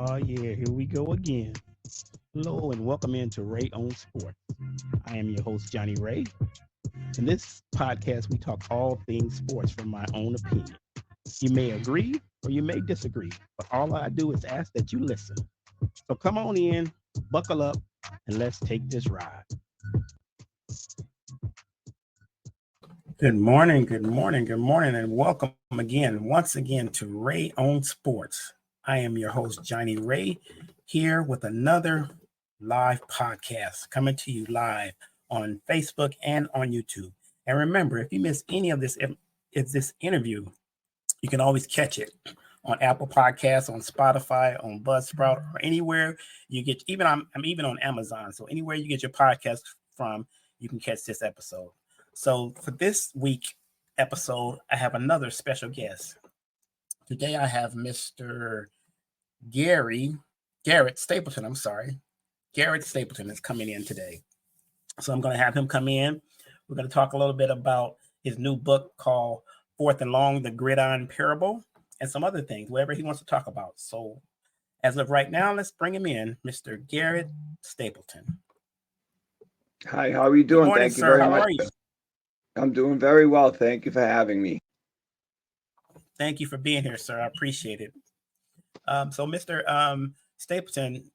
Oh, yeah, here we go again. Hello, and welcome into Ray on Sports. I am your host, Johnny Ray. In this podcast, we talk all things sports from my own opinion. You may agree or you may disagree, but all I do is ask that you listen. So come on in, buckle up, and let's take this ride. Good morning, good morning, good morning, and welcome again, once again, to Ray on Sports. I am your host, Johnny Ray, here with another live podcast coming to you live on Facebook and on YouTube. And remember, if you miss any of this interview, you can always catch it on Apple Podcasts, on Spotify, on Buzzsprout, or anywhere you get. I'm even on Amazon, so anywhere you get your podcast from, you can catch this episode. So for this week episode, I have another special guest. Today I have Mr. Garrett Stapleton. Garrett Stapleton is coming in today. So I'm going to have him come in. We're going to talk a little bit about his new book called Fourth and Long, the Gridiron Parable, and some other things, whatever he wants to talk about. So as of right now, let's bring him in, Mr. Garrett Stapleton. Hi, how are you doing? Good morning, Thank you sir. very How much. are you? I'm doing very well. Thank you for having me. Thank you for being here, sir. I appreciate it. So Mr. Stapleton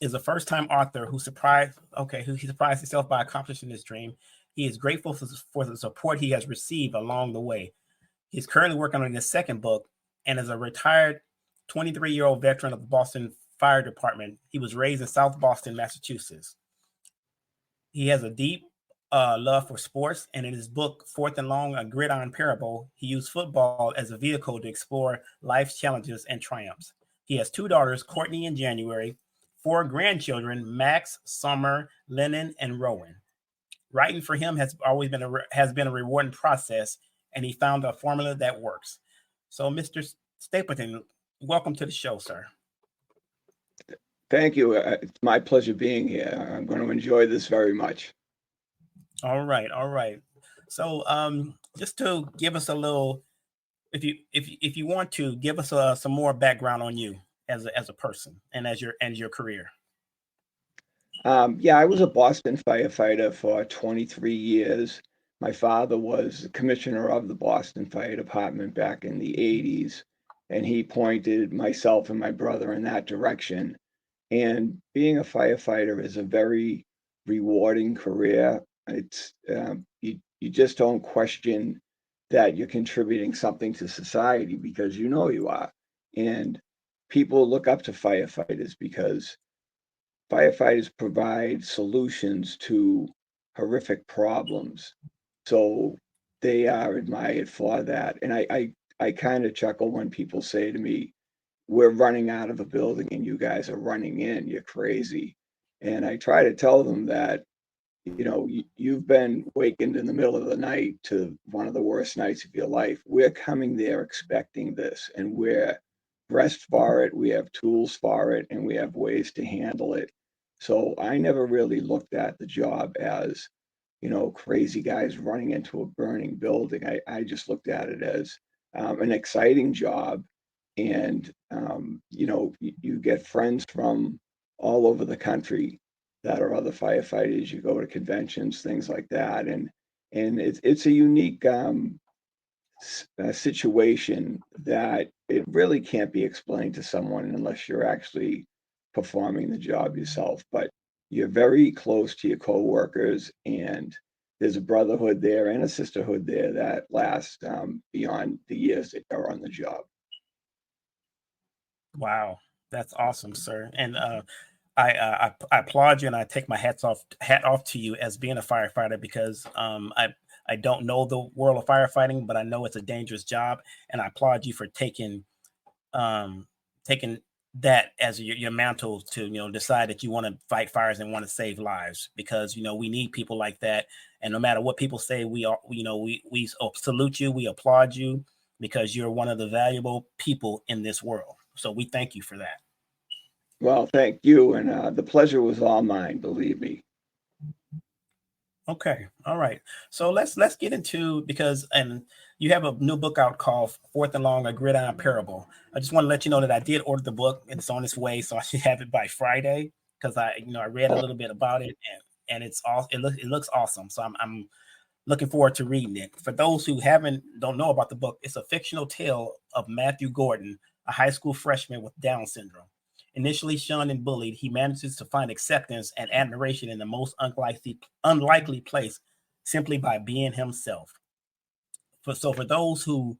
is a first-time author who surprised himself by accomplishing his dream. He is grateful for the support he has received along the way. He's currently working on his second book and is a retired 23-year-old veteran of the Boston Fire Department. He was raised in South Boston, Massachusetts. He has a deep love for sports, and in his book, Fourth and Long, a Gridiron Parable, he used football as a vehicle to explore life's challenges and triumphs. He has two daughters, Courtney and January, four grandchildren, Max, Summer, Lennon, and Rowan. Writing for him has always been a rewarding process, and he found a formula that works. So, Mr. Stapleton, welcome to the show, sir. Thank you. It's my pleasure being here. I'm going to enjoy this very much. All right. So, just to give us a little, if you want to give us some more background on you as a person and as your career. I was a Boston firefighter for 23 years. My father was commissioner of the Boston Fire Department back in the 80s, and he pointed myself and my brother in that direction. And being a firefighter is a very rewarding career. It's you just don't question that you're contributing something to society because you know you are. And people look up to firefighters because firefighters provide solutions to horrific problems. So they are admired for that. And I kind of chuckle when people say to me, we're running out of a building and you guys are running in, you're crazy. And I try to tell them that, you've been wakened in the middle of the night to one of the worst nights of your life. We're coming there expecting this and we're dressed for it. We have tools for it and we have ways to handle it. So I never really looked at the job as, crazy guys running into a burning building. I just looked at it as an exciting job. And, you get friends from all over the country that are other firefighters. You go to conventions, things like that. And it's a unique situation that it really can't be explained to someone unless you're actually performing the job yourself. But you're very close to your coworkers, and there's a brotherhood there and a sisterhood there that lasts beyond the years that you're on the job. Wow, that's awesome, sir. And I applaud you, and I take my hat off to you as being a firefighter because I don't know the world of firefighting, but I know it's a dangerous job, and I applaud you for taking that as your mantle to decide that you want to fight fires and want to save lives because we need people like that. And no matter what people say, we salute you, we applaud you because you're one of the valuable people in this world. So we thank you for that. Well, thank you. And the pleasure was all mine, believe me. Okay. All right. So let's get into, because, and you have a new book out called Fourth and Long, a Gridiron Parable. I just want to let you know that I did order the book and it's on its way, so I should have it by Friday because I read a little bit about it and it's all it looks awesome. So I'm looking forward to reading it. For those who don't know about the book, it's a fictional tale of Matthew Gordon, a high school freshman with Down syndrome. Initially shunned and bullied, he manages to find acceptance and admiration in the most unlikely place simply by being himself. So for those who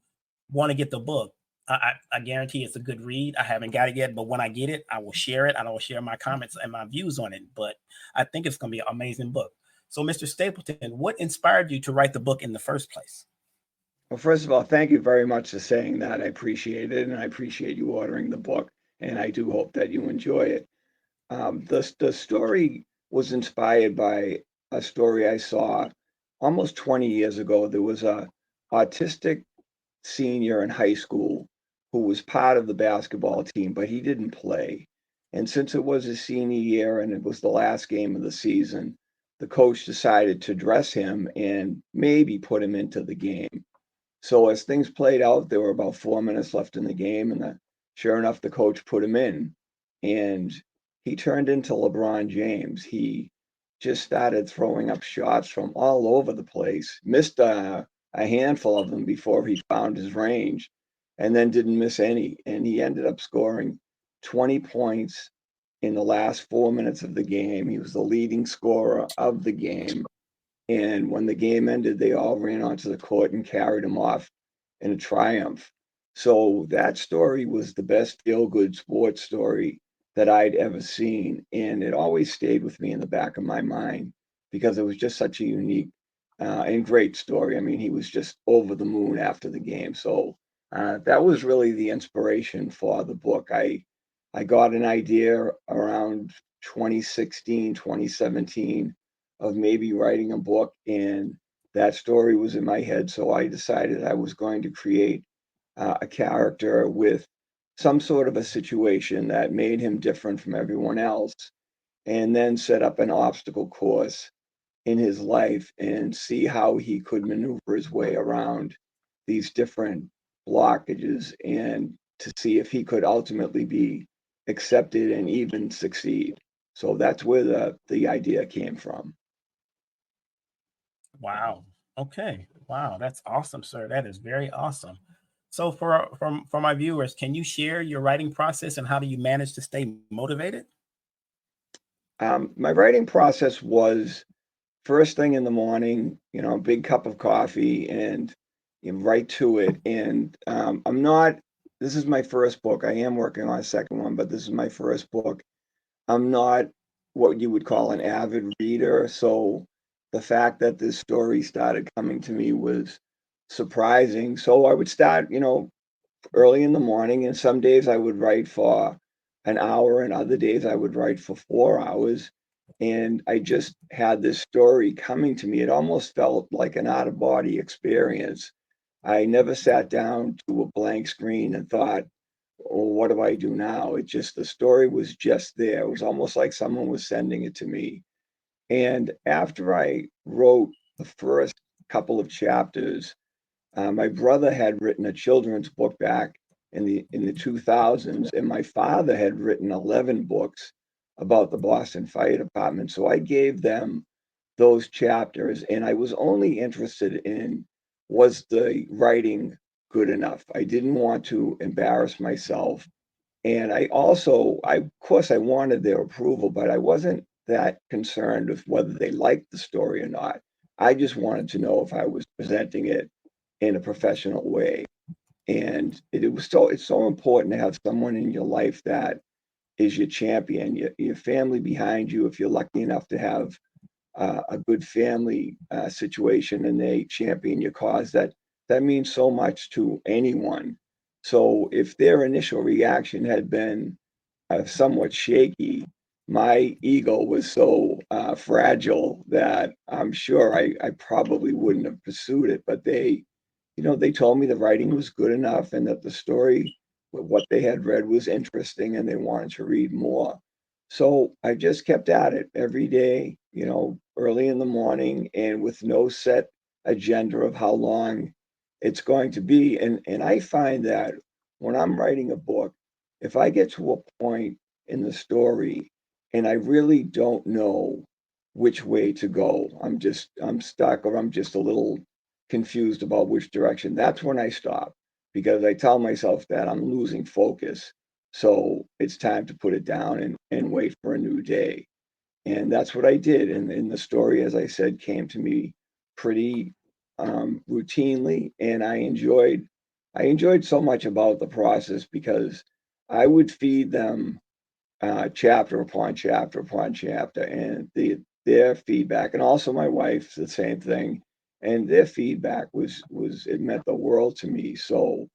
want to get the book, I guarantee it's a good read. I haven't got it yet, but when I get it, I will share it. I will share my comments and my views on it. But I think it's going to be an amazing book. So, Mr. Stapleton, what inspired you to write the book in the first place? Well, first of all, thank you very much for saying that. I appreciate it, and I appreciate you ordering the book, and I do hope that you enjoy it. The story was inspired by a story I saw almost 20 years ago. There was a autistic senior in high school who was part of the basketball team, but he didn't play. And since it was his senior year and it was the last game of the season, the coach decided to dress him and maybe put him into the game. So as things played out, there were about 4 minutes left in the game, and sure enough, the coach put him in, and he turned into LeBron James. He just started throwing up shots from all over the place, missed a handful of them before he found his range, and then didn't miss any. And he ended up scoring 20 points in the last 4 minutes of the game. He was the leading scorer of the game. And when the game ended, they all ran onto the court and carried him off in a triumph. So that story was the best feel-good sports story that I'd ever seen. And it always stayed with me in the back of my mind because it was just such a unique and great story. I mean, he was just over the moon after the game. So that was really the inspiration for the book. I got an idea around 2016, 2017 of maybe writing a book, and that story was in my head. So I decided I was going to create a character with some sort of a situation that made him different from everyone else, and then set up an obstacle course in his life and see how he could maneuver his way around these different blockages and to see if he could ultimately be accepted and even succeed. So that's where the idea came from. Wow. Okay. Wow, that's awesome, sir. That is very awesome. So for my viewers, can you share your writing process and how do you manage to stay motivated? My writing process was first thing in the morning, a big cup of coffee and right to it. And this is my first book. I am working on a second one, but this is my first book. I'm not what you would call an avid reader. So the fact that this story started coming to me was surprising. So I would start, early in the morning, and some days I would write for an hour, and other days I would write for 4 hours. And I just had this story coming to me. It almost felt like an out of body experience. I never sat down to a blank screen and thought, well, what do I do now? The story was just there. It was almost like someone was sending it to me. And after I wrote the first couple of chapters, my brother had written a children's book back in the 2000s, and my father had written 11 books about the Boston Fire Department. So I gave them those chapters, and I was only interested in was the writing good enough. I didn't want to embarrass myself, and of course, I wanted their approval, but I wasn't that concerned with whether they liked the story or not. I just wanted to know if I was presenting it in a professional way. And it's so important to have someone in your life that is your champion, your family behind you. If you're lucky enough to have a good family situation and they champion your cause, that means so much to anyone. So if their initial reaction had been somewhat shaky, my ego was so fragile that I'm sure I probably wouldn't have pursued it. But they told me the writing was good enough and that the story, what they had read was interesting and they wanted to read more. So I just kept at it every day, early in the morning and with no set agenda of how long it's going to be. And I find that when I'm writing a book, if I get to a point in the story and I really don't know which way to go, I'm stuck, or I'm just a little confused about which direction, that's when I stop, because I tell myself that I'm losing focus. So it's time to put it down and wait for a new day. And that's what I did. And the story, as I said, came to me pretty routinely, and I enjoyed so much about the process, because I would feed them chapter upon chapter upon chapter, and their feedback, and also my wife, the same thing, and their feedback was it meant the world to me. So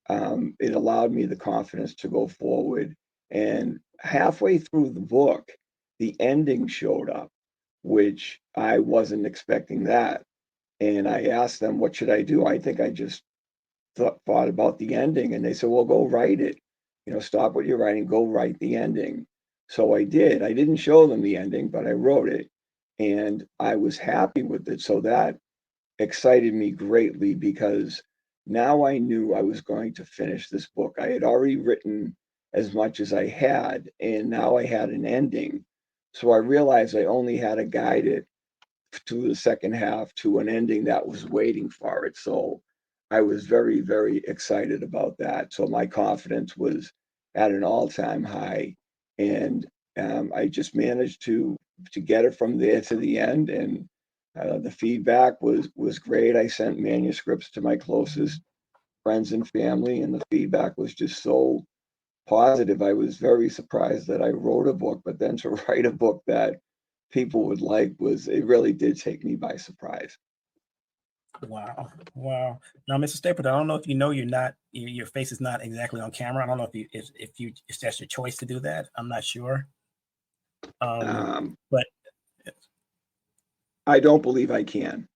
it allowed me the confidence to go forward. And halfway through the book, the ending showed up, which I wasn't expecting that. And I asked them, "What should I do?" I think I just thought about the ending, and they said, "Well, go write it. Stop what you're writing, go write the ending." So I did. I didn't show them the ending, but I wrote it, and I was happy with it. So that excited me greatly, because now I knew I was going to finish this book. I had already written as much as I had, and now I had an ending. So I realized I only had to guide it to the second half, to an ending that was waiting for it. So I was very, very excited about that. So my confidence was at an all-time high, and I just managed to get it from there to the end. And the feedback was great. I sent manuscripts to my closest friends and family, and the feedback was just so positive. I was very surprised that I wrote a book, but then to write a book that people would like, it really did take me by surprise. Wow. Wow. Now, Mr. Stapleton, I don't know if you know your face is not exactly on camera. I don't know if that's your choice to do that. I'm not sure. Um, Um, but I don't believe I can.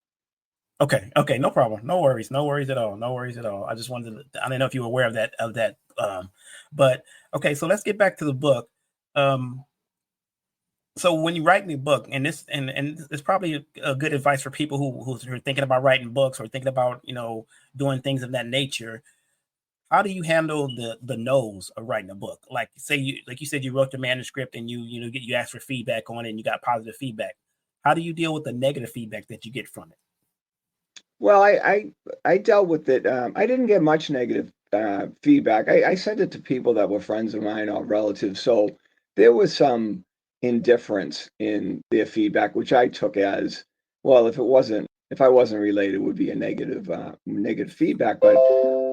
okay, okay, no problem. No worries. No worries at all. No worries at all. I just wanted to, I didn't know if you were aware of that. But okay, so let's get back to the book. Um, so when you write the book, and it's probably a good advice for people who are thinking about writing books, or thinking about doing things of that nature. How do you handle the no's of writing a book? Like, say you said, you wrote the manuscript, and you asked for feedback on it, and you got positive feedback. How do you deal with the negative feedback that you get from it? Well, I dealt with it. I didn't get much negative feedback. I sent it to people that were friends of mine or relatives. So there was some indifference in their feedback, which I took as, well, if I wasn't related, it would be a negative feedback. But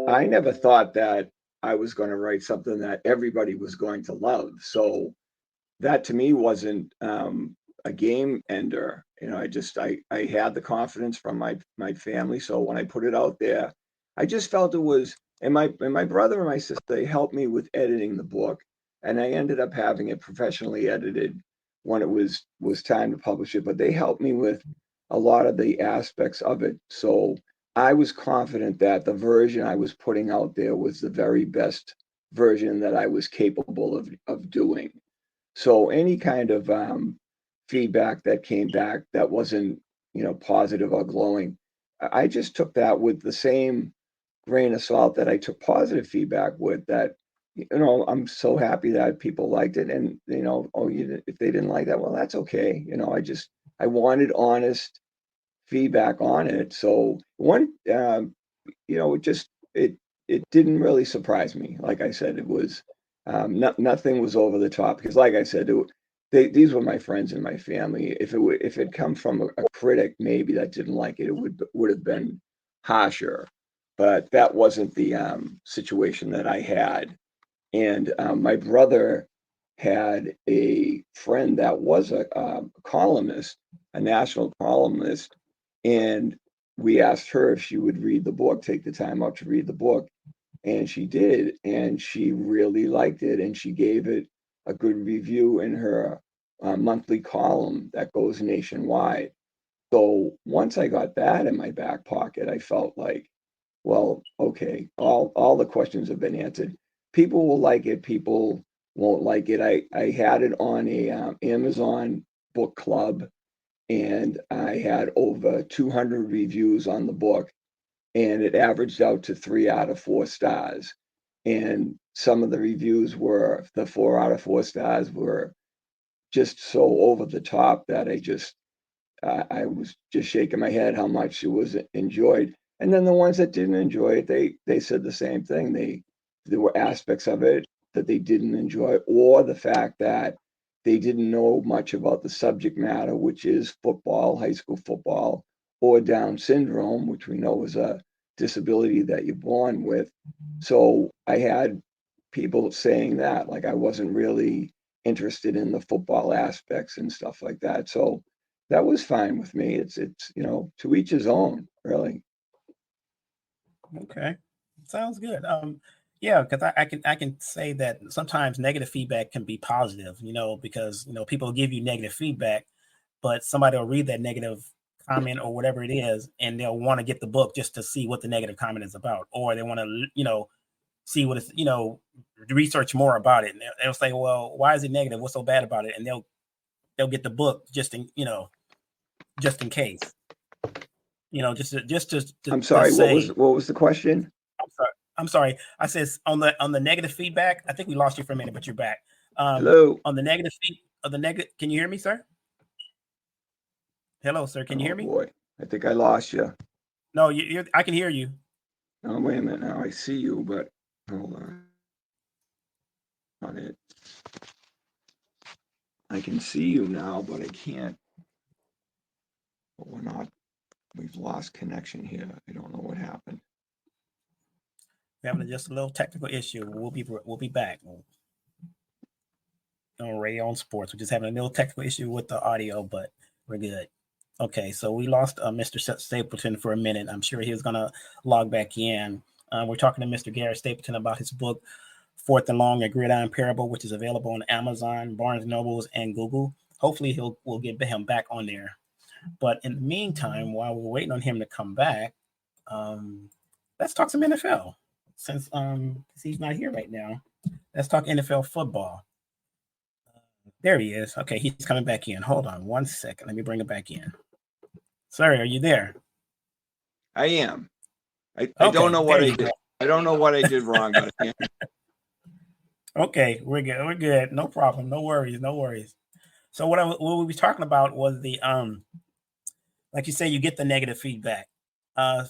I never thought that I was going to write something that everybody was going to love. So that to me wasn't a game ender. I had the confidence from my family. So when I put it out there, I just felt it was, and my brother and my sister, they helped me with editing the book, and I ended up having it professionally edited when it was time to publish it. But they helped me with a lot of the aspects of it. So I was confident that the version I was putting out there was the very best version that I was capable of doing. So any kind of feedback that came back that wasn't, positive or glowing, I just took that with the same grain of salt that I took positive feedback with. That, I'm so happy that people liked it, and oh, if they didn't like that, well, that's okay. I wanted honest feedback on it. So it just it didn't really surprise me. Like I said, it was nothing was over the top, because, like I said, these were my friends and my family. If it come from a critic maybe that didn't like it, it would have been harsher. But that wasn't the situation that I had. And my brother had a friend that was a columnist, a national columnist, and we asked her if she would read the book, take the time out to read the book, and she did, and she really liked it, and she gave it a good review in her monthly column that goes nationwide. So once I got that in my back pocket, I felt like, well, okay, all the questions have been answered. People will like it, people won't like it. I had it on a Amazon book club, and I had over 200 reviews on the book. and it averaged out to 3 out of 4 stars. And some of the reviews were, the 4 out of 4 stars were just so over the top that I was just shaking my head how much it was enjoyed. And then the ones that didn't enjoy it, they said the same thing. There were aspects of it that they didn't enjoy, or the fact that they didn't know much about the subject matter, which is football, high school football, or Down syndrome, which we know is a disability that you're born with. So I had people saying that, like I wasn't really interested in the football aspects and stuff like that. So that was fine with me. It's to each his own, really. Okay, sounds good. Yeah, because I can say that sometimes negative feedback can be positive, because people give you negative feedback, but somebody will read that negative comment or whatever it is, and they'll want to get the book just to see what the negative comment is about, or they want to, see what it's, research more about it, and they'll say, well, why is it negative? What's so bad about it? And they'll get the book just in case, I'm to sorry, say. what was the question? I'm sorry. I'm sorry. I says on the negative feedback. I think we lost you for a minute, but you're back. Hello? On the negative of the negative. Can you hear me, sir? Hello, sir. Can you Oh hear me? boy, I think I lost you. No, I can hear you. Oh, wait a minute now. I see you, but hold on. Not it. I can see you now, but I can't. But we're not. We've lost connection here. I don't know what happened. We're having just a little technical issue. We'll be back on Radio on Sports. We're just having a little technical issue with the audio, but we're good. Okay, so we lost Mr. Stapleton for a minute. I'm sure he was gonna log back in. We're talking to Mr. Garrett Stapleton about his book, Fourth and Long, a Gridiron Parable, which is available on Amazon, Barnes and Nobles, and Google. Hopefully, we'll get him back on there. But in the meantime, while we're waiting on him to come back, let's talk some NFL. Since he's not here right now, let's talk NFL football. There he is. Okay, he's coming back in. Hold on 1 second. Let me bring him back in. Sorry, are you there? I am. I Okay, don't know what there I you did. go. I don't know what I did wrong, but I am. Okay, we're good. We're good. No problem. No worries. No worries. So what we were talking about was the like you say, you get the negative feedback.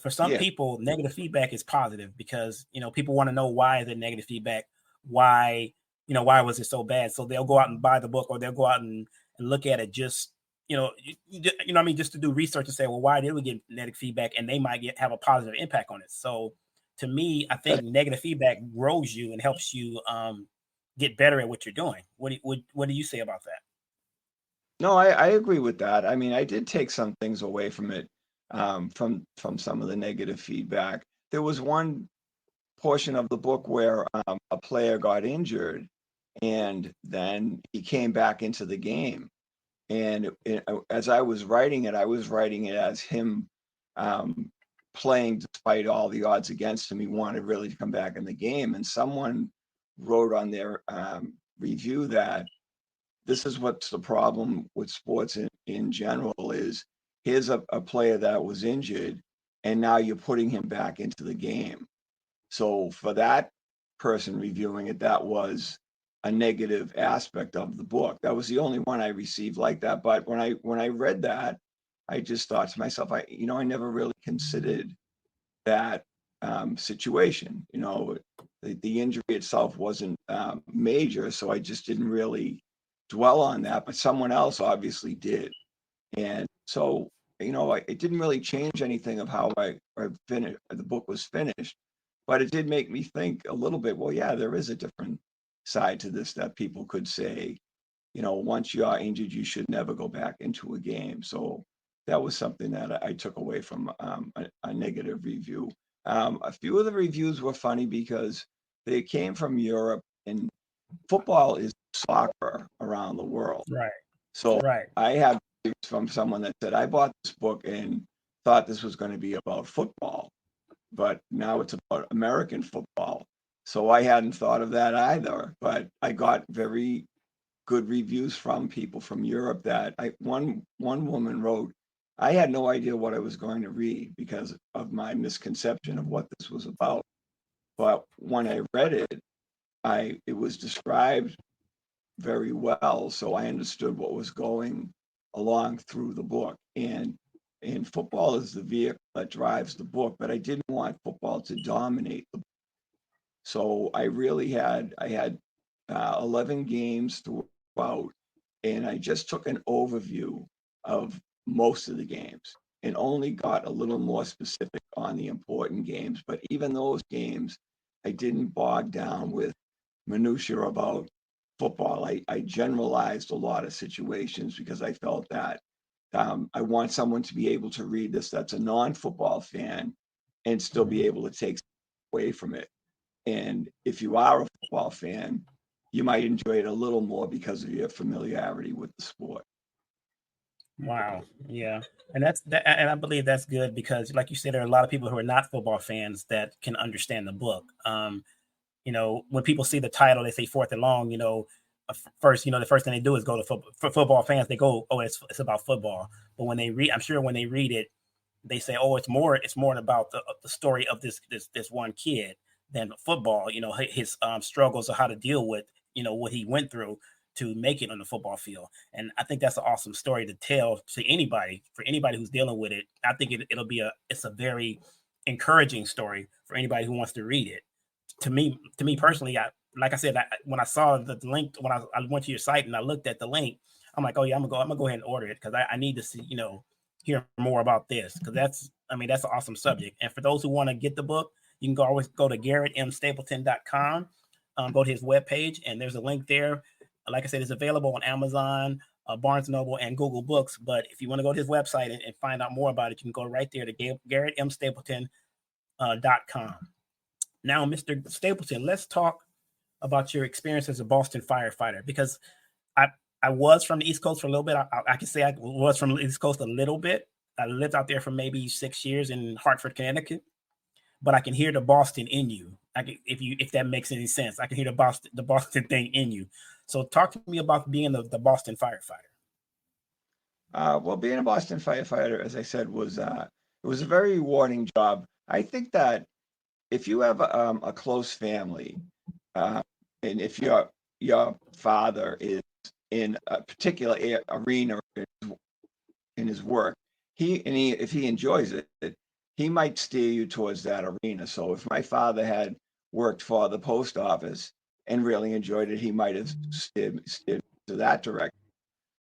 For some Yeah. people, negative feedback is positive because people want to know why is it negative feedback, why why was it so bad. So they'll go out and buy the book, or they'll go out and look at it just what I mean, just to do research and say, well, why did we get negative feedback, and they might have a positive impact on it. So to me, I think negative feedback grows you and helps you get better at what you're doing. What do you say about that? No, I agree with that. I mean, I did take some things away from it, from some of the negative feedback. There was one portion of the book where a player got injured, and then he came back into the game. And as I was writing it, I was writing it as him um, playing despite all the odds against him. He wanted really to come back in the game. And someone wrote on their review that this is what's the problem with sports in general is here's a player that was injured, and now you're putting him back into the game. So for that person reviewing it, that was a negative aspect of the book. That was the only one I received like that. But when I read that, I just thought to myself, I never really considered that situation. The injury itself wasn't major, so I just didn't really dwell on that. But someone else obviously did, and so it didn't really change anything of how I finished. The book was finished, but it did make me think a little bit. Well, yeah, there is a different side to this that people could say. Once you are injured, you should never go back into a game. So that was something that I took away from a negative review. A few of the reviews were funny because they came from Europe, and football is soccer around the world. Right. So Right. I had reviews from someone that said, I bought this book and thought this was going to be about football, but now it's about American football. So I hadn't thought of that either, but I got very good reviews from people from Europe that one woman wrote, I had no idea what I was going to read because of my misconception of what this was about. But when I read it, it was described very well, so I understood what was going along through the book. And football is the vehicle that drives the book, but I didn't want football to dominate the book. So I had 11 games throughout, and I just took an overview of most of the games and only got a little more specific on the important games. But even those games, I didn't bog down with minutia about football. I generalized a lot of situations because I felt that I want someone to be able to read this that's a non-football fan and still be able to take away from it. And if you are a football fan, you might enjoy it a little more because of your familiarity with the sport. Wow. Yeah. And that's that, and I believe that's good because, like you said, there are a lot of people who are not football fans that can understand the book. When people see the title, they say fourth and long, first, the first thing they do is go to football. For football fans, they go, oh, it's about football. But when they read, I'm sure when they read it, they say, oh, it's more about the story of this one kid than football. His struggles or how to deal with what he went through to make it on the football field. And I think that's an awesome story to tell to anybody, for anybody who's dealing with it. I think it's a very encouraging story for anybody who wants to read it. To me personally, like I said, when I saw the link, when I went to your site and I looked at the link, I'm like, oh yeah, I'm gonna go ahead and order it because I need to see, hear more about this because that's an awesome subject. And for those who want to get the book, you can always go to GarrettMStapleton.com, go to his webpage, and there's a link there. Like I said, it's available on Amazon, Barnes and Noble, and Google Books. But if you want to go to his website and find out more about it, you can go right there to GarrettMStapleton.com. Now, Mr. Stapleton, let's talk about your experience as a Boston firefighter because I I was from the East Coast for a little bit. I can say I was from the East Coast a little bit. I lived out there for maybe 6 years in Hartford, Connecticut, but I can hear the Boston in you. If that makes any sense, I can hear the Boston thing in you. So talk to me about being the Boston firefighter. Well, being a Boston firefighter, as I said, was it was a very rewarding job. I think that if you have a close family, uh, and if your father is in a particular arena in his work, if he enjoys it, he might steer you towards that arena. So if my father had worked for the post office and really enjoyed it, he might have steered to that direction.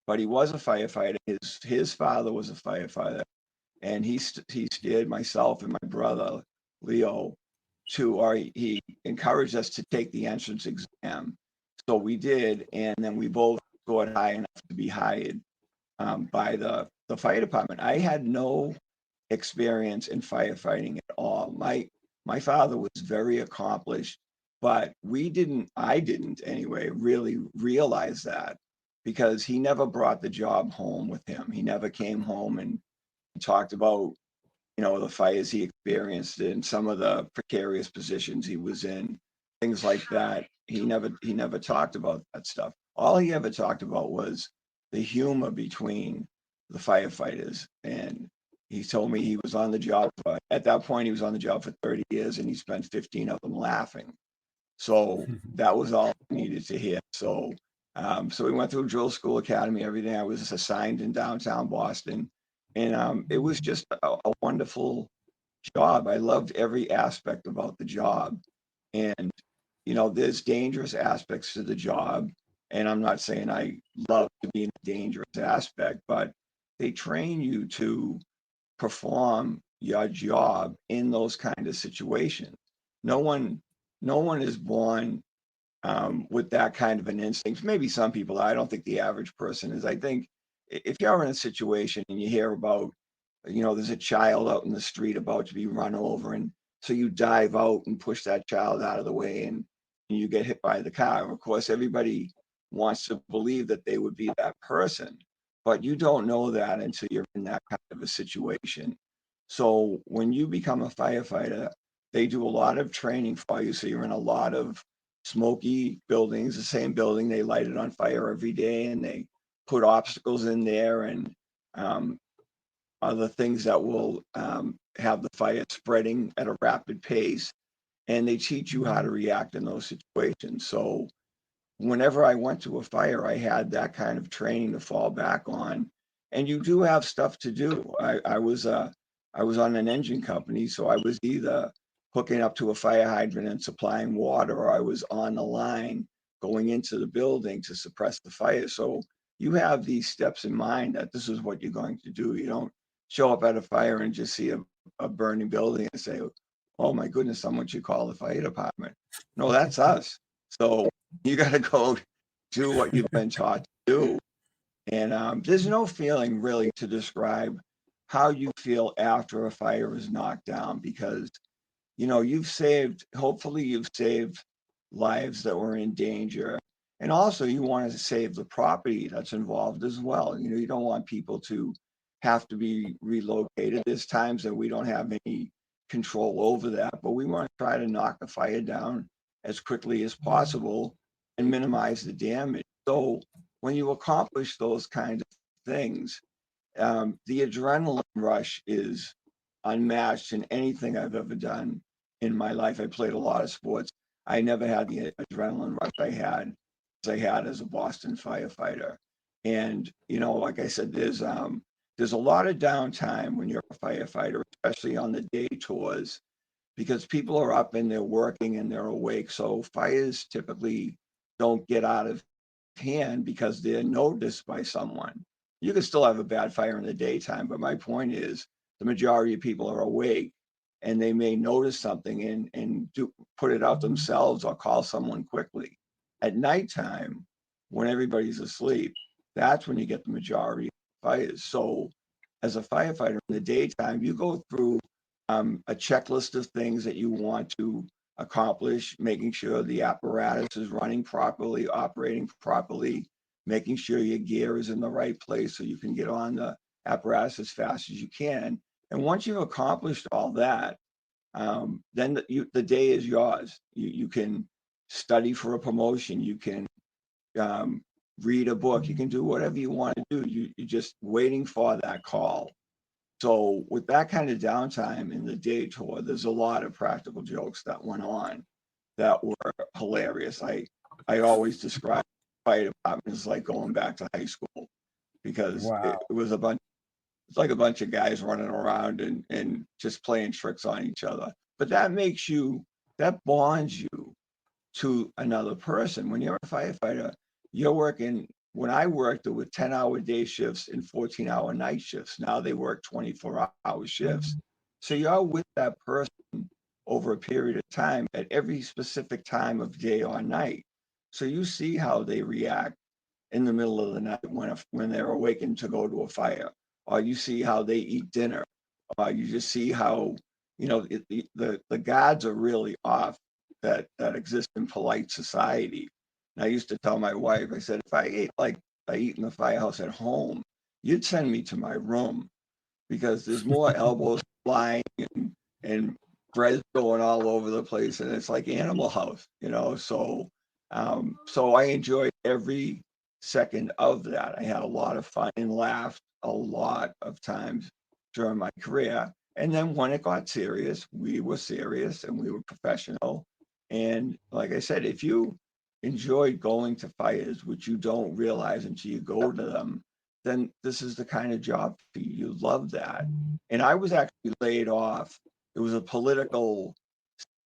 But he was a firefighter. His father was a firefighter, and he steered myself and my brother Leo or he encouraged us to take the entrance exam. So we did, and then we both scored high enough to be hired by the fire department. I had no experience in firefighting at all. My father was very accomplished, but I didn't anyway, really realize that because he never brought the job home with him. He never came home and talked about, the fires he experienced and some of the precarious positions he was in, things like that. He never talked about that stuff. All he ever talked about was the humor between the firefighters. And he told me he was on the job at that point, he was on the job for 30 years and he spent 15 of them laughing. So that was all I needed to hear. So we went through drill school academy, everything. I was assigned in downtown Boston, and it was just a wonderful job. I loved every aspect about the job, and there's dangerous aspects to the job, and I'm not saying I love to be in a dangerous aspect, but they train you to perform your job in those kind of situations. No one, no one is born with that kind of an instinct. Maybe some people. I don't think the average person is. I think if you're in a situation and you hear about, there's a child out in the street about to be run over, and so you dive out and push that child out of the way, and you get hit by the car. Of course, everybody wants to believe that they would be that person, but you don't know that until you're in that kind of a situation. So when you become a firefighter, they do a lot of training for you. So you're in a lot of smoky buildings, the same building, they light it on fire every day and they put obstacles in there. And um, are the things that will have the fire spreading at a rapid pace, and they teach you how to react in those situations. So whenever I went to a fire, I had that kind of training to fall back on. And you do have stuff to do. I was on an engine company, so I was either hooking up to a fire hydrant and supplying water, or I was on the line going into the building to suppress the fire. So you have these steps in mind that this is what you're going to do. You don't show up at a fire and just see a burning building and say, "Oh my goodness, someone should call the fire department." No, that's us. So you got to go do what you've been taught to do. And there's no feeling really to describe how you feel after a fire is knocked down, because hopefully you've saved lives that were in danger. And also you want to save the property that's involved as well. You don't want people to have to be relocated. There's times that we don't have any control over that, but we want to try to knock the fire down as quickly as possible and minimize the damage. So when you accomplish those kinds of things, the adrenaline rush is unmatched in anything I've ever done in my life. I played a lot of sports. I never had the adrenaline rush I had as a Boston firefighter. And like I said, there's a lot of downtime when you're a firefighter, especially on the day tours, because people are up and they're working and they're awake. So fires typically don't get out of hand because they're noticed by someone. You can still have a bad fire in the daytime, but my point is the majority of people are awake and they may notice something and put it out themselves or call someone quickly. At nighttime, when everybody's asleep, that's when you get the majority of fires. So as a firefighter in the daytime, you go through a checklist of things that you want to accomplish, making sure the apparatus is running properly, operating properly, making sure your gear is in the right place so you can get on the apparatus as fast as you can. And once you've accomplished all that, then the day is yours. You can study for a promotion. You can read a book. You can do whatever you want to do. You're just waiting for that call. So with that kind of downtime in the day tour, there's a lot of practical jokes that went on that were hilarious. I always describe fire department as like going back to high school, because Wow. it was it's like a bunch of guys running around and just playing tricks on each other. But that bonds you to another person. When you're a firefighter, you're working. When I worked, it was 10-hour day shifts and 14-hour night shifts. Now they work 24-hour shifts. So you're with that person over a period of time at every specific time of day or night. So you see how they react in the middle of the night when they're awakened to go to a fire, or you see how they eat dinner, or you just see how the gods are really off that exist in polite society. And I used to tell my wife, I said, if I ate like I eat in the firehouse at home, you'd send me to my room, because there's more elbows flying and bread going all over the place, and it's like Animal House, So, so I enjoyed every second of that. I had a lot of fun and laughed a lot of times during my career. And then when it got serious, we were serious and we were professional. And like I said, if you enjoy going to fires, which you don't realize until you go to them, then this is the kind of job for you. You love that. And I was actually laid off. It was a political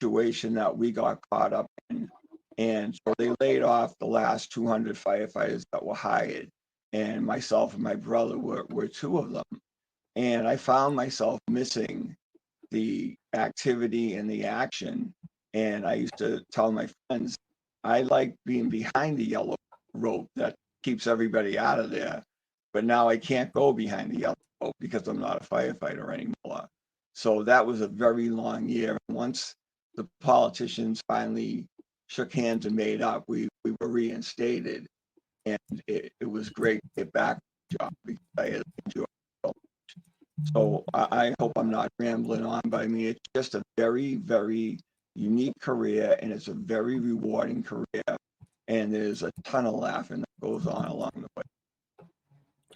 situation that we got caught up in. And so they laid off the last 200 firefighters that were hired. And myself and my brother were two of them. And I found myself missing the activity and the action. And I used to tell my friends, I like being behind the yellow rope that keeps everybody out of there. But now I can't go behind the yellow rope because I'm not a firefighter anymore. So that was a very long year. Once the politicians finally shook hands and made up, we were reinstated. And it was great to get back to the job because I had enjoyed it. So I hope I'm not rambling on, but I mean, it's just a very, very unique career, and it's a very rewarding career. And there's a ton of laughing that goes on along the way.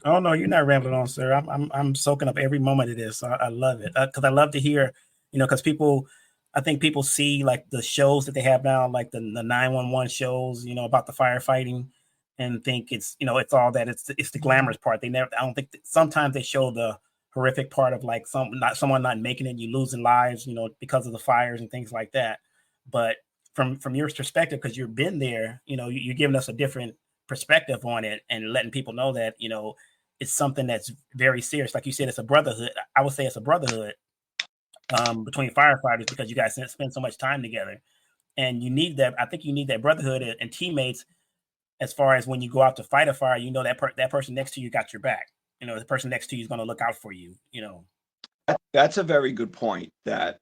Oh no, you're not rambling on, sir. I'm soaking up every moment of this. I love it because I love to hear, because people, I think people see like the shows that they have now, like the 911 shows, about the firefighting, and think it's all that. It's the glamorous part. They never. I don't think sometimes they show the horrific part of like someone not making it, you losing lives, because of the fires and things like that. But from your perspective, because you've been there, you're giving us a different perspective on it and letting people know that it's something that's very serious. Like you said, it's a brotherhood. I would say it's a brotherhood between firefighters because you guys spend so much time together, and you need that. I think you need that brotherhood and teammates as far as when you go out to fight a fire. That person next to you got your back. The person next to you is going to look out for you. That's a very good point that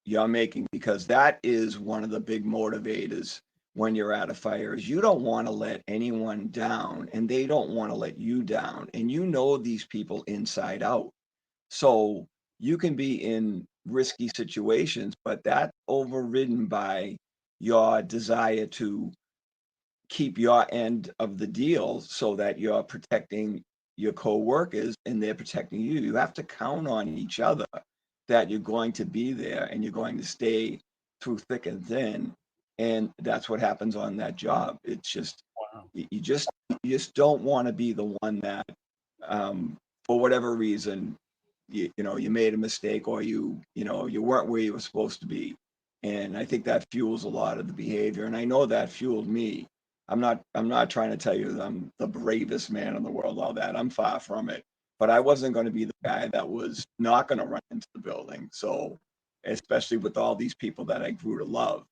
you're making, because that is one of the big motivators when you're at a fire is you don't want to let anyone down and they don't want to let you down, and these people inside out. So you can be in risky situations, but that's overridden by your desire to keep your end of the deal so that you're protecting your co-workers and they're protecting you. You have to count on each other that you're going to be there and you're going to stay through thick and thin. And that's what happens on that job. It's just, Wow. you just don't want to be the one that, for whatever reason, you made a mistake, or you weren't where you were supposed to be. And I think that fuels a lot of the behavior. And I know that fueled me. I'm not trying to tell you that I'm the bravest man in the world, all that. I'm far from it. But I wasn't going to be the guy that was not going to run into the building. So, especially with all these people that I grew to love.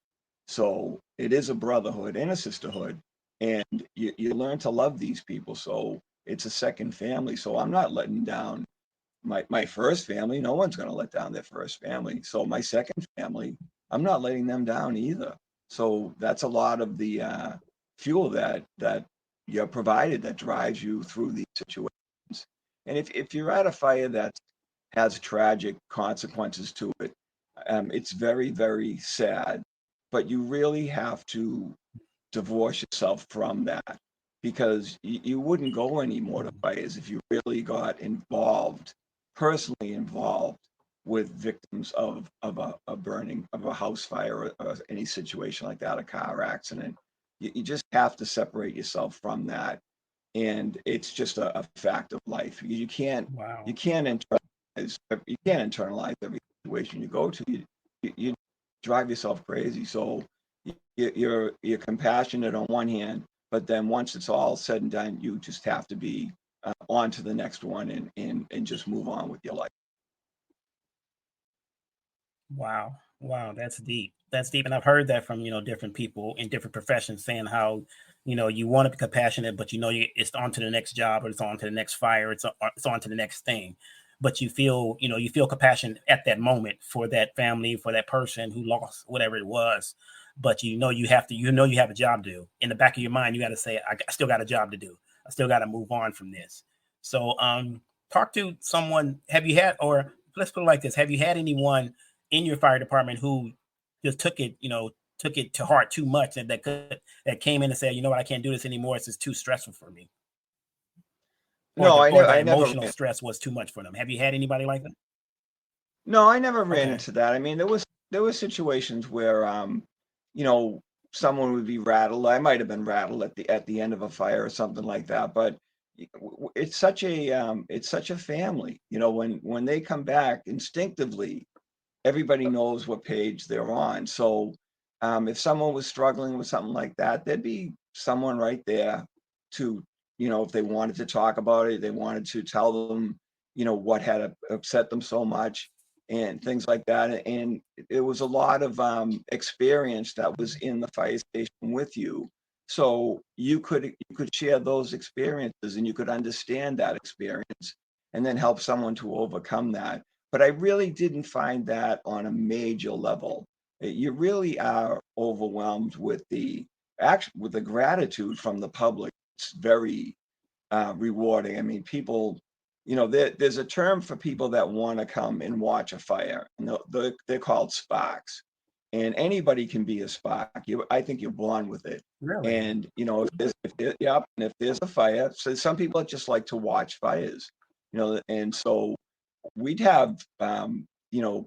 So it is a brotherhood and a sisterhood. And you learn to love these people. So it's a second family. So I'm not letting down my first family. No one's going to let down their first family. So my second family, I'm not letting them down either. So that's a lot of the fuel that you're provided that drives you through these situations. And if you're at a fire that has tragic consequences to it, it's very, very sad. But you really have to divorce yourself from that, because you wouldn't go any more to fires if you really got involved, personally involved, with victims of a burning, of a house fire, or any situation like that, a car accident. You just have to separate yourself from that, and it's just a fact of life. You Wow. can't internalize every situation you go to. You drive yourself crazy. So you're compassionate on one hand, but then once it's all said and done, you just have to be on to the next one, and just move on with your life. Wow. Wow. That's deep. That's deep. And I've heard that from, different people in different professions saying how, you want to be compassionate, but it's on to the next job, or it's on to the next fire. It's on to the next thing. But you feel compassion at that moment for that family, for that person who lost whatever it was. But you have a job to do. In the back of your mind, you got to say, I still got a job to do. I still got to move on from this. So, talk to someone. Have you had, or let's put it like this: have you had anyone in your fire department who just took it to heart too much, and that came in and said, I can't do this anymore. It's just too stressful for me, or No, the I or never, the I never emotional ran. stress was too much for them. Have you had anybody like that? No, I never ran Okay. into that. I mean, there were situations where, you know, someone would be rattled. I might have been rattled at the end of a fire or something like that. But it's such a family. When they come back instinctively, everybody knows what page they're on. So if someone was struggling with something like that, there'd be someone right there to, if they wanted to talk about it, they wanted to tell them, what had upset them so much and things like that. And it was a lot of experience that was in the fire station with you. So you could share those experiences, and you could understand that experience and then help someone to overcome that. But I really didn't find that on a major level. You really are overwhelmed with the gratitude from the public. It's very rewarding. I mean, people, there's a term for people that want to come and watch a fire, and they're called sparks. and anybody can be a spark. I think you're born with it. Really? And if there's a fire, so some people just like to watch fires, and so we'd have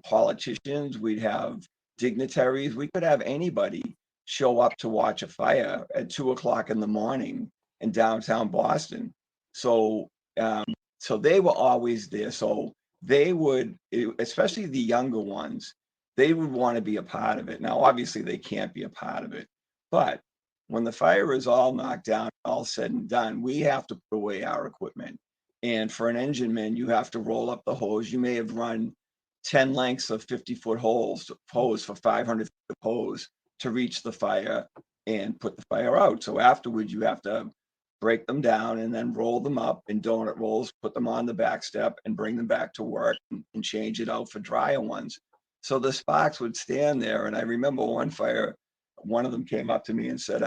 politicians, we'd have dignitaries, we could have anybody show up to watch a fire at 2 o'clock in the morning in downtown Boston. So um, so they were always there. So they would, especially the younger ones, they would want to be a part of it. Now, obviously, they can't be a part of it, but when the fire is all knocked down, all said and done, we have to put away our equipment. And for an engine man, you have to roll up the hose. You may have run 10 lengths of 50-foot hose for 500 feet of hose to reach the fire and put the fire out. So afterwards, you have to break them down and then roll them up in donut rolls, put them on the back step and bring them back to work and change it out for drier ones. So the sparks would stand there. And I remember one fire, one of them came up to me and said,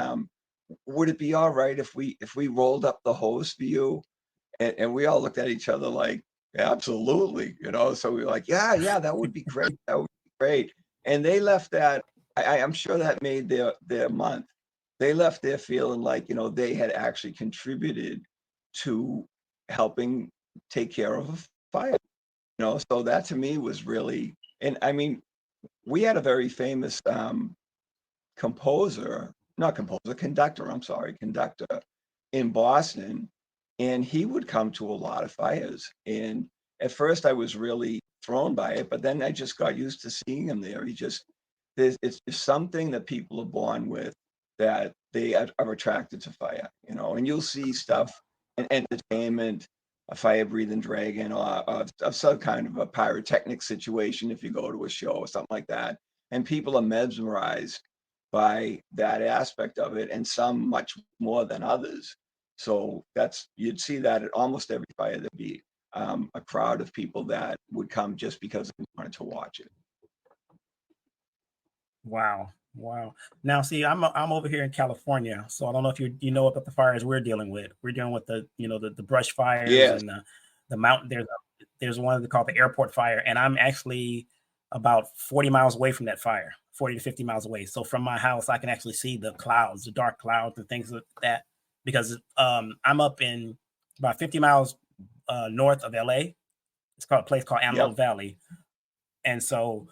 would it be all right if we rolled up the hose for you? And we all looked at each other like, absolutely, So we were like, yeah, that would be great. That would be great. And they left that, I'm sure that made their month. They left there feeling like, they had actually contributed to helping take care of a fire, So that to me was really, and I mean, we had a very famous conductor in Boston, and he would come to a lot of fires. And at first I was really thrown by it, but then I just got used to seeing him there. It's just something that people are born with, that they are attracted to fire, and you'll see stuff in entertainment, a fire breathing dragon, or some kind of a pyrotechnic situation if you go to a show or something like that. And people are mesmerized by that aspect of it, and some much more than others. So you'd see that at almost every fire. There'd be a crowd of people that would come just because they wanted to watch it. Wow. Wow. Now, see, I'm over here in California, so I don't know if you know about the fires we're dealing with. We're dealing with the brush fires Yes. and the mountain. There's one called the airport fire, and I'm actually about 40 miles away from that fire, 40 to 50 miles away. So from my house, I can actually see the clouds, the dark clouds, and things like that. Because I'm up in about 50 miles north of LA. It's called a place called Yep. Antelope Valley, and so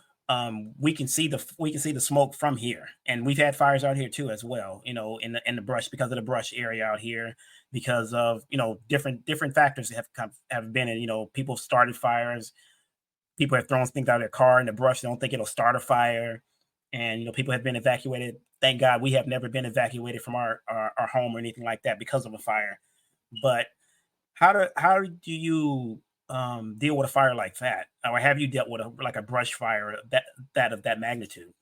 we can see the smoke from here, and we've had fires out here too as well, in the brush, because of the brush area out here, because of different factors that have been in, people started fires, people have thrown things out of their car in the brush, they don't think it'll start a fire, and people have been evacuated. Thank God we have never been evacuated from our home or anything like that because of a fire. But how do you deal with a fire like that, or have you dealt with a brush fire of that magnitude?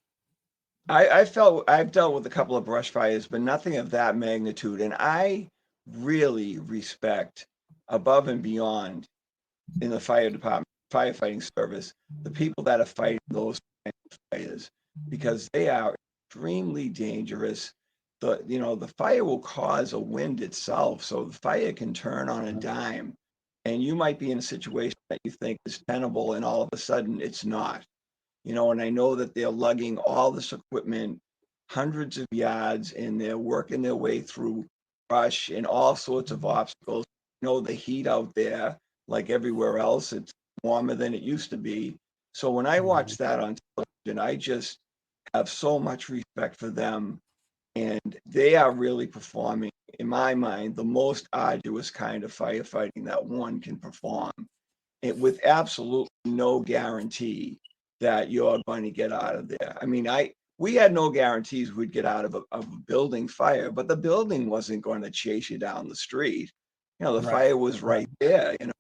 I've dealt with a couple of brush fires, but nothing of that magnitude. And I really respect, above and beyond, in the fire department, firefighting service, the people that are fighting those kinds of fires, because they are extremely dangerous. The fire will cause a wind itself, so the fire can turn on a dime, and you might be in a situation that you think is tenable, and all of a sudden it's not. And I know that they're lugging all this equipment hundreds of yards, and they're working their way through brush and all sorts of obstacles. The heat out there, like everywhere else, it's warmer than it used to be. So when I watch Mhm. that on television, I just have so much respect for them. And they are really performing, in my mind, the most arduous kind of firefighting that one can perform, it with absolutely no guarantee that you're going to get out of there. I mean, we had no guarantees we'd get out of a building fire, but the building wasn't going to chase you down the street. The Right, fire was right. right there, and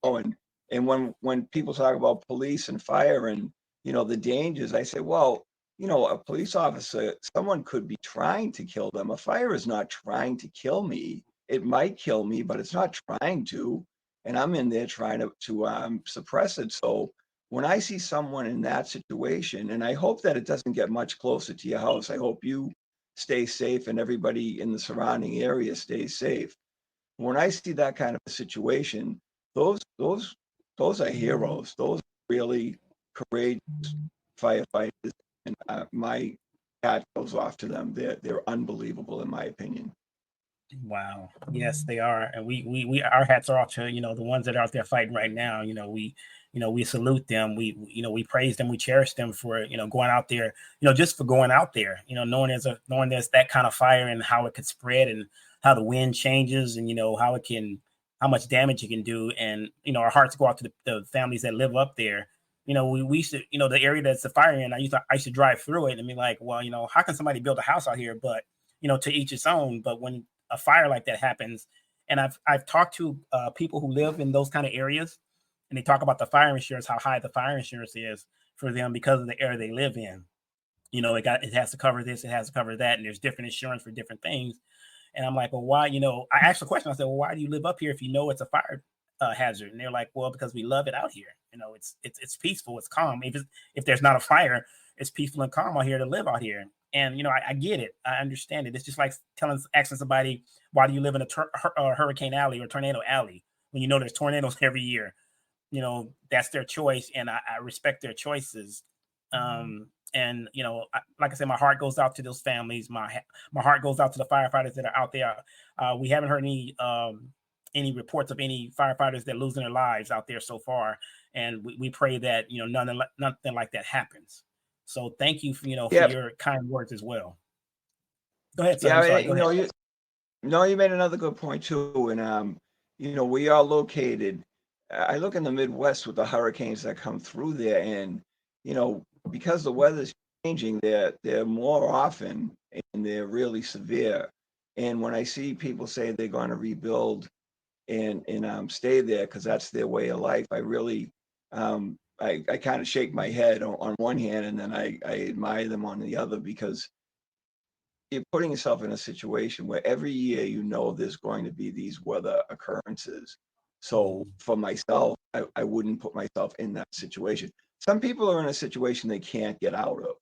when people talk about police and fire and the dangers, I say, well, a police officer, someone could be trying to kill them. A fire is not trying to kill me. It might kill me, but it's not trying to, and I'm in there trying to suppress it. So when I see someone in that situation, and I hope that it doesn't get much closer to your house, I hope you stay safe and everybody in the surrounding area stays safe. When I see that kind of a situation, those those those are heroes. Those are really courageous firefighters, and my hat goes off to them. They're unbelievable in my opinion. Wow. Yes, they are. And we our hats are off to, the ones that are out there fighting right now. We salute them. We praise them. We cherish them for, going out there, just for going out there, knowing there's that kind of fire and how it could spread and how the wind changes and, how much damage it can do. And, our hearts go out to the families that live up there. We used to, the area that's the fire in, I used to drive through it and be like, well, how can somebody build a house out here? But, to each its own. But when a fire like that happens, and I've talked to people who live in those kind of areas, and they talk about the fire insurance, how high the fire insurance is for them because of the area they live in. It has to cover this, it has to cover that, and there's different insurance for different things. And I'm like, well, why? I asked the question. I said, well, why do you live up here if you know it's a fire hazard? And they're like, well, because we love it out here. It's peaceful, it's calm. If there's not a fire, it's peaceful and calm out here to live out here. And I get it, I understand it. It's just like asking somebody, why do you live in a hurricane alley or tornado alley when there's tornadoes every year? That's their choice, and I respect their choices. And like I said, my heart goes out to those families. My heart goes out to the firefighters that are out there. We haven't heard any reports of any firefighters that are losing their lives out there so far, and we pray that nothing like that happens. So thank you for Yeah, your kind words as well. Go ahead, sir. yeah. I'm sorry. Go ahead. You made another good point too. And we are located. I look in the Midwest with the hurricanes that come through there, and because the weather's changing, they're more often and they're really severe. And when I see people say they're going to rebuild and stay there because that's their way of life, I really I kind of shake my head on one hand, and then I admire them on the other, because you're putting yourself in a situation where every year there's going to be these weather occurrences. So for myself, I wouldn't put myself in that situation. Some people are in a situation they can't get out of.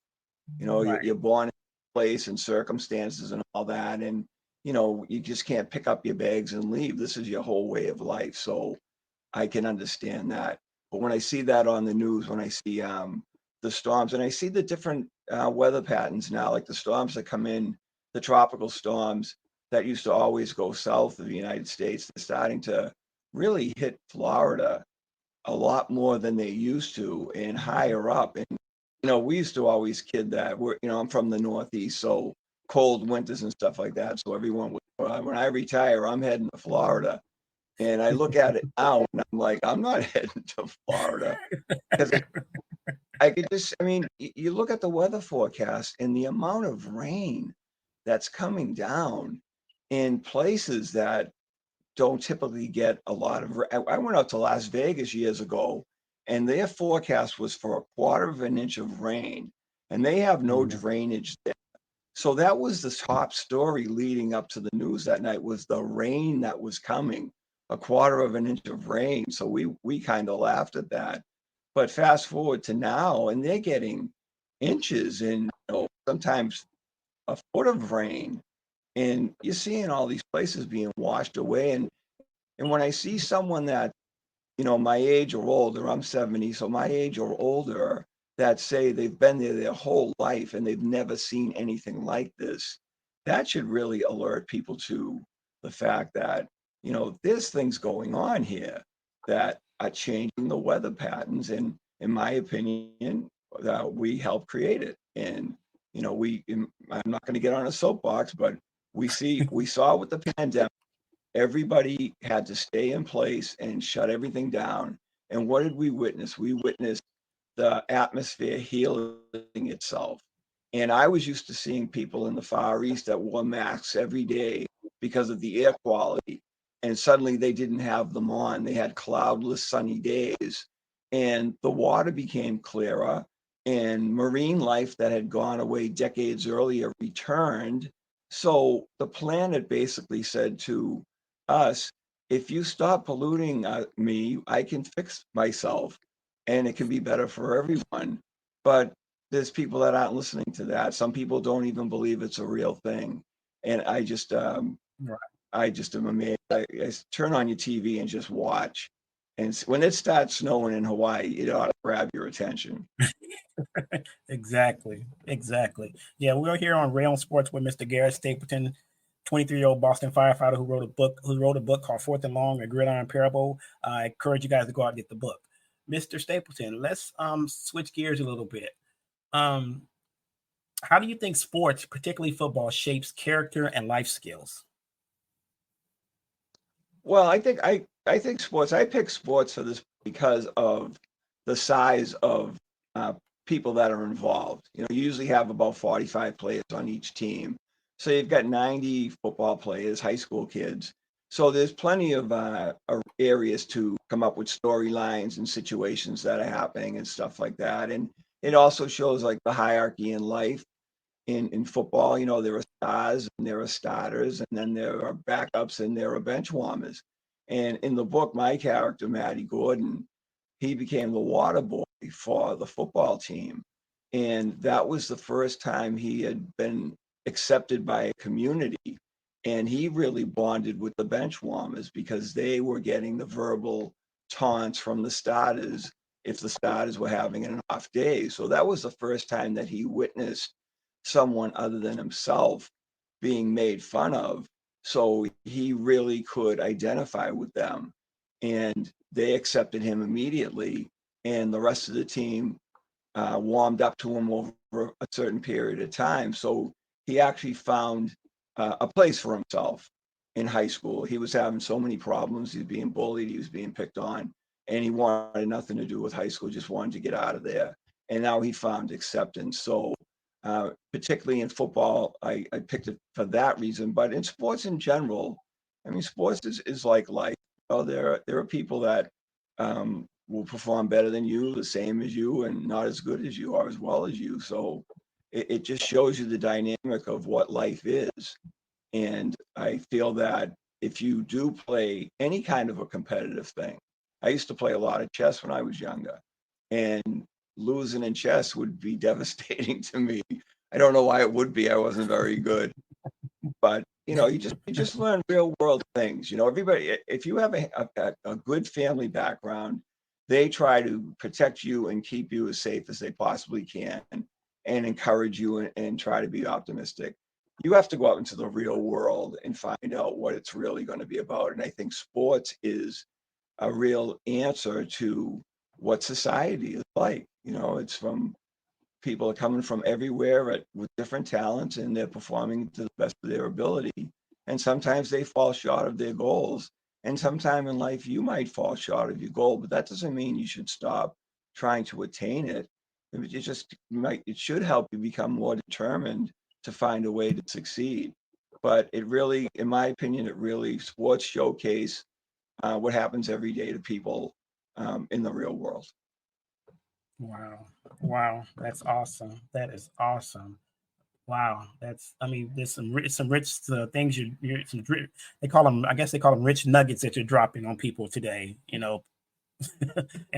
Right. You're born in a place and circumstances and all that, and you just can't pick up your bags and leave. This is your whole way of life. So I can understand that. But when I see that on the news, when I see the storms, and I see the different weather patterns now, like the storms that come in, the tropical storms that used to always go south of the United States, they're starting to really hit Florida a lot more than they used to and higher up. And we used to always kid that I'm from the Northeast, so cold winters and stuff like that. So everyone would, when I retire, I'm heading to Florida. And I look at it now and I'm like, I'm not heading to Florida, because I could just, you look at the weather forecast and the amount of rain that's coming down in places that don't typically get a lot of. I went out to Las Vegas years ago, and their forecast was for a quarter of an inch of rain, and they have no Mhm. drainage there. So that was the top story leading up to the news that night, was the rain that was coming, a quarter of an inch of rain. So we kind of laughed at that. But fast forward to now, and they're getting inches and sometimes a foot of rain. And you're seeing all these places being washed away. And when I see someone that my age or older, I'm 70, so my age or older, that say they've been there their whole life and they've never seen anything like this, that should really alert people to the fact that, there's things going on here that are changing the weather patterns. And in my opinion, we help create it. And, I'm not going to get on a soapbox, but we saw with the pandemic, everybody had to stay in place and shut everything down. And what did we witness? We witnessed the atmosphere healing itself. And I was used to seeing people in the Far East that wore masks every day because of the air quality. And suddenly they didn't have them on. They had cloudless, sunny days. And the water became clearer. And marine life that had gone away decades earlier returned. So the planet basically said to us, if you stop polluting me, I can fix myself and it can be better for everyone. But there's people that aren't listening to that. Some people don't even believe it's a real thing. And Right. I just am amazed. I turn on your TV and just watch. And when it starts snowing in Hawaii, it ought to grab your attention. Exactly. Exactly. Yeah, we're here on Rayon Sports with Mr. Garrett Stapleton, 23-year-old Boston firefighter who wrote a book called Fourth and Long, a Gridiron Parable. I encourage you guys to go out and get the book. Mr. Stapleton, let's switch gears a little bit. Um, how do you think sports, particularly football, shapes character and life skills? Well, I think sports. I pick sports for this because of the size of uh, people that are involved. You usually have about 45 players on each team, so you've got 90 football players, high school kids. So there's plenty of areas to come up with storylines and situations that are happening and stuff like that. And it also shows like the hierarchy in life in football. There are stars and there are starters, and then there are backups and there are bench warmers. And in the book, my character, Matty Gordon, he became the water boy for the football team. And that was the first time he had been accepted by a community. And he really bonded with the bench warmers because they were getting the verbal taunts from the starters if the starters were having an off day. So that was the first time that he witnessed someone other than himself being made fun of. So he really could identify with them. And they accepted him immediately. And the rest of the team warmed up to him over a certain period of time. So he actually found a place for himself in high school. He was having so many problems. He was being bullied. He was being picked on. And he wanted nothing to do with high school, just wanted to get out of there. And now he found acceptance. So particularly in football, I picked it for that reason. But in sports in general, I mean, sports is like life. There are people that will perform better than you, the same as you, and not as good as you or as well as you. So it just shows you the dynamic of what life is. And I feel that if you do play any kind of a competitive thing, I used to play a lot of chess when I was younger, and losing in chess would be devastating to me. I don't know why it would be. I wasn't very good, but you just learn real world things. Everybody, if you have a good family background, they try to protect you and keep you as safe as they possibly can, and encourage you and try to be optimistic. You have to go out into the real world and find out what it's really going to be about. And I think sports is a real answer to what society is like. It's from people are coming from everywhere with different talents, and they're performing to the best of their ability. And sometimes they fall short of their goals. And sometime in life, you might fall short of your goal, but that doesn't mean you should stop trying to attain it. It should help you become more determined to find a way to succeed. But it really, in my opinion, sports showcase what happens every day to people in the real world. Wow. Wow. That's awesome. That is awesome. Wow, I mean, there's some rich things they call them, I guess they call them rich nuggets that you're dropping on people today, and Well,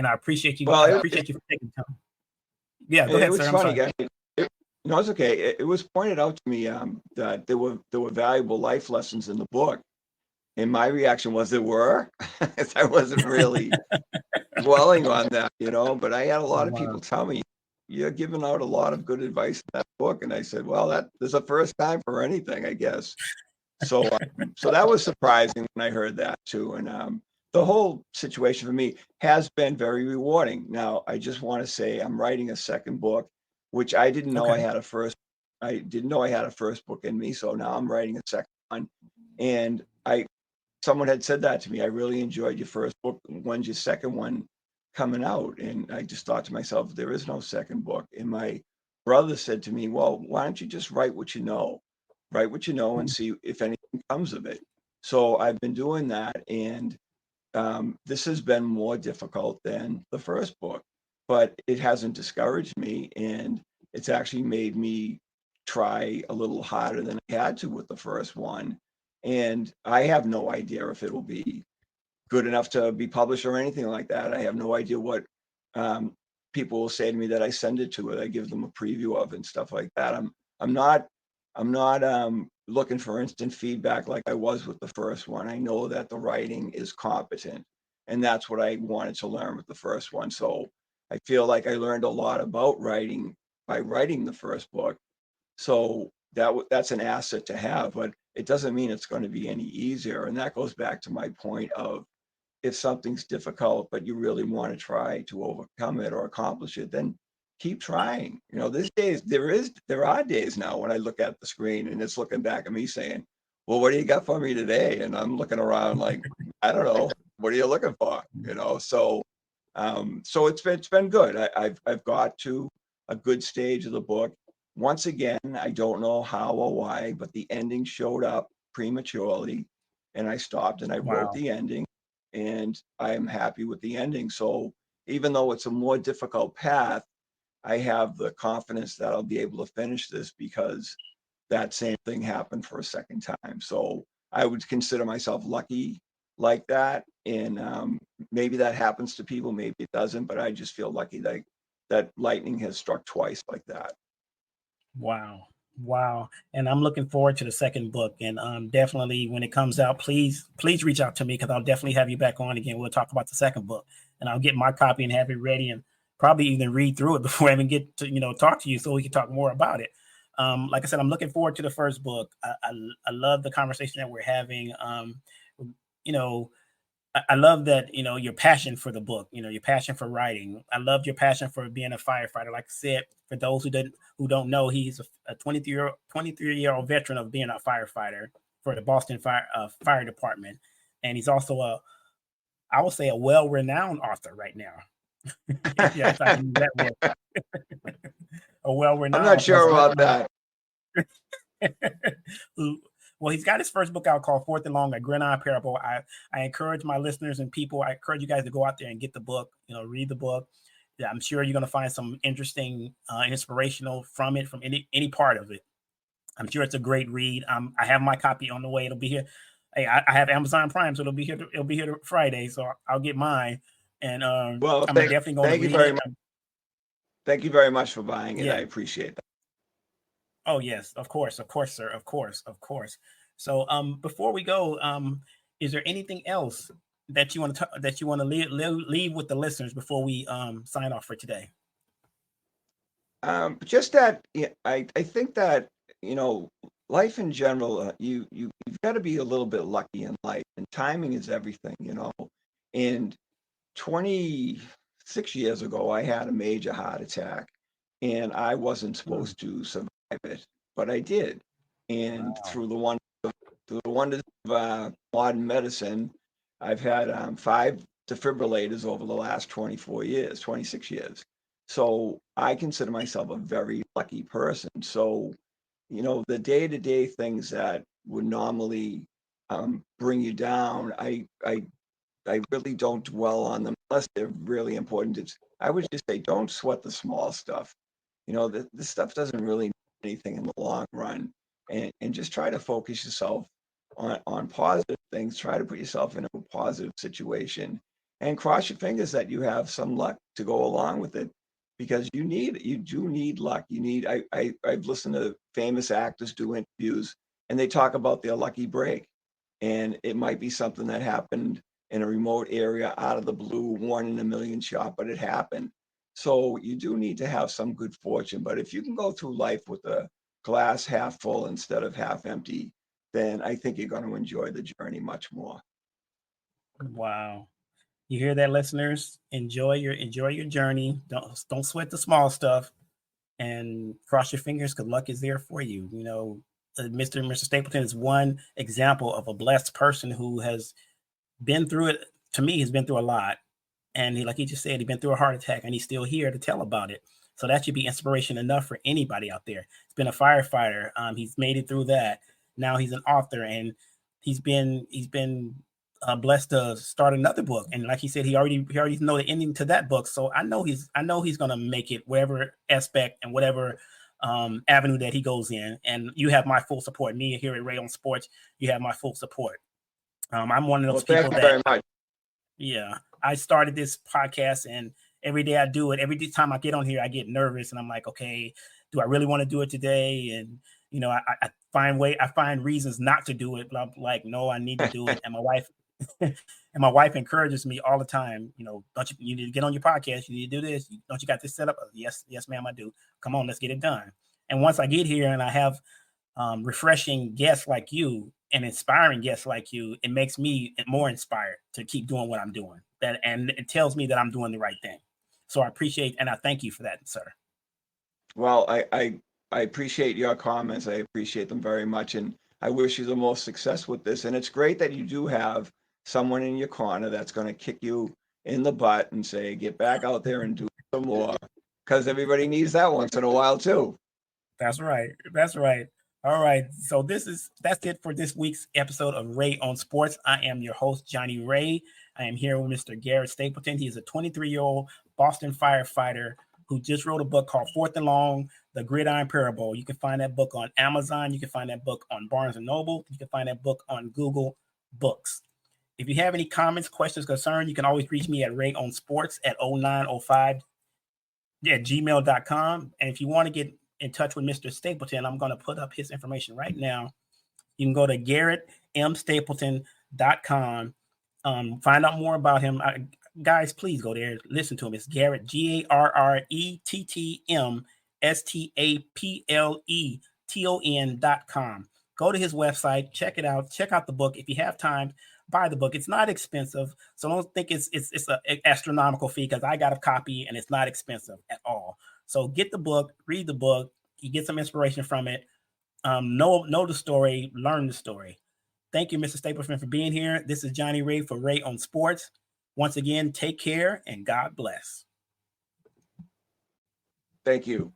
I appreciate you for taking time. Yeah, go it ahead, was sir. I'm funny, sorry. guys. No, it's okay. It was pointed out to me that there were valuable life lessons in the book, and my reaction was there were. I wasn't really dwelling on that, but I had a lot of Wow. people tell me you're giving out a lot of good advice in that book, and I said, well, there's a first time for anything, I guess. So that was surprising when I heard that too. And the whole situation for me has been very rewarding. Now, I just want to say I'm writing a second book, which I didn't know I Okay. had a first. I didn't know I had a first book in me. So now I'm writing a second one. And someone had said that to me. I really enjoyed your first book. When's your second one coming out? And I just thought to myself, there is no second book. And my brother said to me, well, why don't you just write what you know? Write what you know and see if anything comes of it. So I've been doing that. And this has been more difficult than the first book, but it hasn't discouraged me. And it's actually made me try a little harder than I had to with the first one. And I have no idea if it'll be good enough to be published or anything like that. I have no idea what um, people will say to me that I send it to, or I give them a preview of and stuff like that. I'm not looking for instant feedback like I was with the first one. I know that the writing is competent, And that's what I wanted to learn with the first one. So I feel like I learned a lot about writing by writing the first book. So that's an asset to have, but it doesn't mean it's going to be any easier. And that goes back to my point of, if something's difficult, but you really want to try to overcome it or accomplish it, then keep trying. These days there are days now when I look at the screen and it's looking back at me saying, well, what do you got for me today? And I'm looking around like, I don't know, what are you looking for? So it's been good. I've got to a good stage of the book. Once again, I don't know how or why, but the ending showed up prematurely, and I stopped and I wrote Wow. the ending, and I am happy with the ending. So even though it's a more difficult path, I have the confidence that I'll be able to finish this because that same thing happened for a second time. So I would consider myself lucky like that. And maybe that happens to people, maybe it doesn't, but I just feel lucky that lightning has struck twice like that. Wow. Wow. And I'm looking forward to the second book. And definitely when it comes out, please reach out to me, because I'll definitely have you back on again. We'll talk about the second book, and I'll get my copy and have it ready, and probably even read through it before I even get to, talk to you, so we can talk more about it. Like I said, I'm looking forward to the first book. I love the conversation that we're having. You know, I love that, your passion for the book, your passion for writing. I love your passion for being a firefighter. Like I said, for those who don't know, he's a 23-year-old veteran of being a firefighter for the Boston Fire Department, and he's also I would say, a well-renowned author right now. Yeah, if I can use that word. A I'm not well-renowned sure about that. Well, he's got his first book out called Fourth and Long, a Gridiron Parable. I encourage my listeners and people, I encourage you guys to go out there and get the book, read the book. Yeah, I'm sure you're going to find some interesting, inspirational from it, from any part of it. I'm sure it's a great read. I have my copy on the way. It'll be here. Hey, I have Amazon Prime, so it'll be here Friday, so I'll get mine. And Well, I'm definitely going to thank you read very it. much. Thank you very much for buying it. Yeah. I appreciate that. Oh yes, of course, sir, of course. So before we go, is there anything else that you want to leave with the listeners before we sign off for today? Just that, yeah, I think that, life in general, you've got to be a little bit lucky in life, and timing is everything. And 26 years ago, I had a major heart attack, and I wasn't Hmm. supposed to survive it, but I did. And Wow. through the wonders of modern medicine, I've had 5 defibrillators over the last 26 years. So I consider myself a very lucky person. So, the day-to-day things that would normally bring you down, I really don't dwell on them unless they're really important. I would just say, don't sweat the small stuff. This stuff doesn't really mean anything in the long run, and just try to focus yourself on positive things. Try to put yourself in a positive situation, and cross your fingers that you have some luck to go along with it, because you do need luck. I've listened to famous actors do interviews, and they talk about their lucky break, and it might be something that happened in a remote area out of the blue, 1 in a million shot, but it happened. So you do need to have some good fortune. But if you can go through life with a glass half full instead of half empty, then I think you're going to enjoy the journey much more. Wow. You hear that, listeners? Enjoy your journey. Don't sweat the small stuff, and cross your fingers, because luck is there for you. Mr. Stapleton is one example of a blessed person who has been through it. To me, he's been through a lot, and like he just said, he's been through a heart attack, and he's still here to tell about it. So that should be inspiration enough for anybody out there. He's been a firefighter. He's made it through that. Now he's an author, and he's been blessed to start another book. And like he said, he already know the ending to that book. So I know he's gonna make it, wherever aspect and whatever avenue that he goes in. And you have my full support. Me here at Ray on Sports, you have my full support. I'm one of Well, those thank people you that, very much. yeah, I started this podcast, and every day I do it. Every time I get on here, I get nervous, and I'm like, okay, do I really want to do it today? And I find reasons not to do it. But I'm like, no, I need to do it. And my wife, And my wife encourages me all the time, don't you need to get on your podcast, you need to do this, don't you got this set up? Yes, ma'am, I do. Come on, let's get it done. And once I get here and I have refreshing guests like you and inspiring guests like you, it makes me more inspired to keep doing what I'm doing. And it tells me that I'm doing the right thing. So I appreciate and I thank you for that, sir. Well, I appreciate your comments. I appreciate them very much, and I wish you the most success with this. And it's great that you do have someone in your corner that's going to kick you in the butt and say, "Get back out there and do some more," because everybody needs that once in a while too. That's right. That's right. All right. So that's it for this week's episode of Ray on Sports. I am your host, Johnny Ray. I am here with Mr. Garrett Stapleton. He is a 23-year-old Boston firefighter who just wrote a book called Fourth and Long, The Gridiron Parable. You can find that book on Amazon. You can find that book on Barnes & Noble. You can find that book on Google Books. If you have any comments, questions, concerns, you can always reach me at rayonsports at 0905 at gmail.com. And if you want to get in touch with Mr. Stapleton, I'm going to put up his information right now. You can go to GarrettMStapleton.com. Find out more about him. Guys, please go there. Listen to him. It's Garrett, GarrettStapleton.com. Go to his website. Check it out. Check out the book. If you have time, buy the book. It's not expensive. So don't think it's an astronomical fee, because I got a copy and it's not expensive at all. So get the book, read the book. You get some inspiration from it. Know the story, learn the story. Thank you, Mr. Stapleton, for being here. This is Johnny Ray for Ray on Sports. Once again, take care and God bless. Thank you.